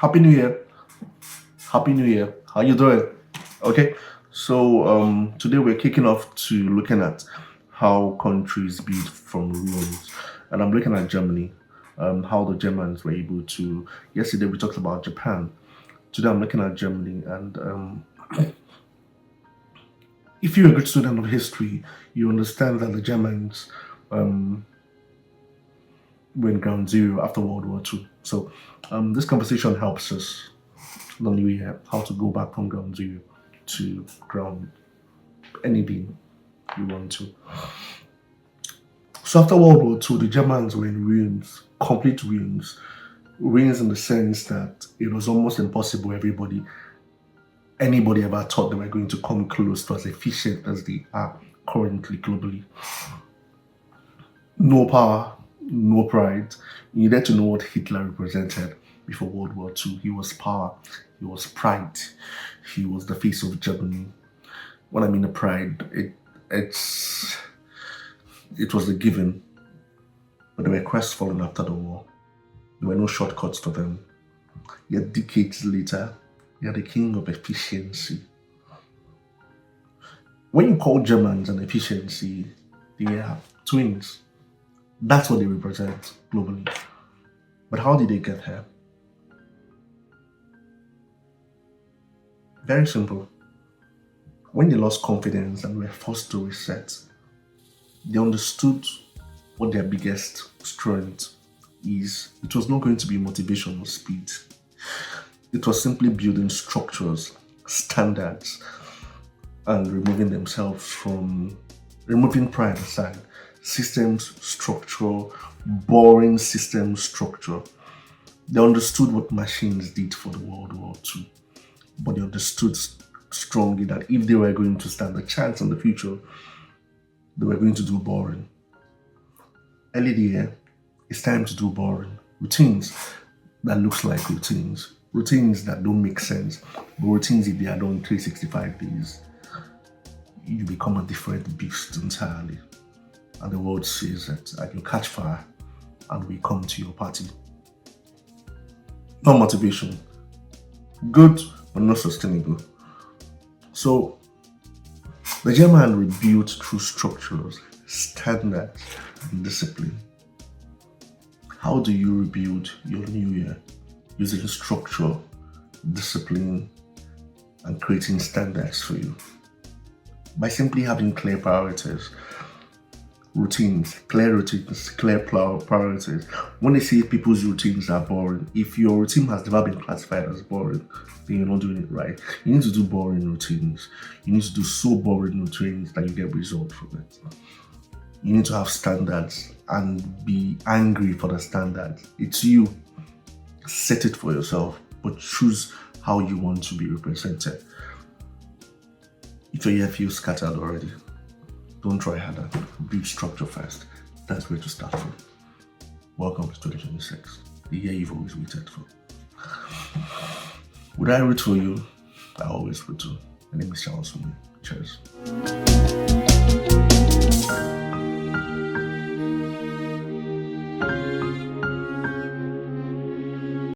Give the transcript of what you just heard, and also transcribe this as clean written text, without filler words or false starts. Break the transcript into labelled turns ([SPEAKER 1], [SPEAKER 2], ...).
[SPEAKER 1] Happy New Year. Happy New Year. How you doing? Okay. So today we're kicking off to looking at how countries build from ruins, and I'm looking at Germany. How the Germans were able to. Yesterday we talked about Japan. Today I'm looking at Germany, and if you're a good student of history, you understand that the Germans went ground zero after World War II. So this conversation helps us learn new year how to go back from ground zero to ground anything you want to. So after World War II, the Germans were in ruins, complete ruins. Ruins in the sense that it was almost impossible anybody ever thought they were going to come close to as efficient as they are currently globally. No power, no pride. You needed to know what Hitler represented before World War II. He was power, he was pride, he was the face of Germany. When I mean the pride, it was a given, but they were crestfallen after the war. There were no shortcuts for them. Yet decades later, they are the king of efficiency. When you call Germans an efficiency, they are twins. That's what they represent globally. But how did they get here? Very simple. When they lost confidence and were forced to reset, they understood what their biggest strength is. It was not going to be motivation or speed. It was simply building structures, standards, and removing pride aside. Systems structure, boring system structure. They understood what machines did for the World War II, but they understood strongly that if they were going to stand a chance in the future, they were going to do boring. Early the year, it's time to do boring. Routines that looks like routines. Routines that don't make sense. But routines, if they are done 365 days, you become a different beast entirely. And the world sees it, and you catch fire, and we come to your party. No motivation. Good, but not sustainable. So, the German rebuilt through structures, standards, and discipline. How do you rebuild your new year? Using structure, discipline, and creating standards for you. By simply having clear priorities. Clear priorities. When they say people's routines are boring, if your routine has never been classified as boring, then you're not doing it right. You need to do boring routines. You need to do so boring routines that you get results from it. You need to have standards and be angry for the standards. It's you. Set it for yourself, but choose how you want to be represented. If your year feels scattered already, don't try harder. Build structure first. That's where to start from. Welcome to 2026, the year you've always waited for. Would I root for you? I always root for you. My name is Charles. Cheers.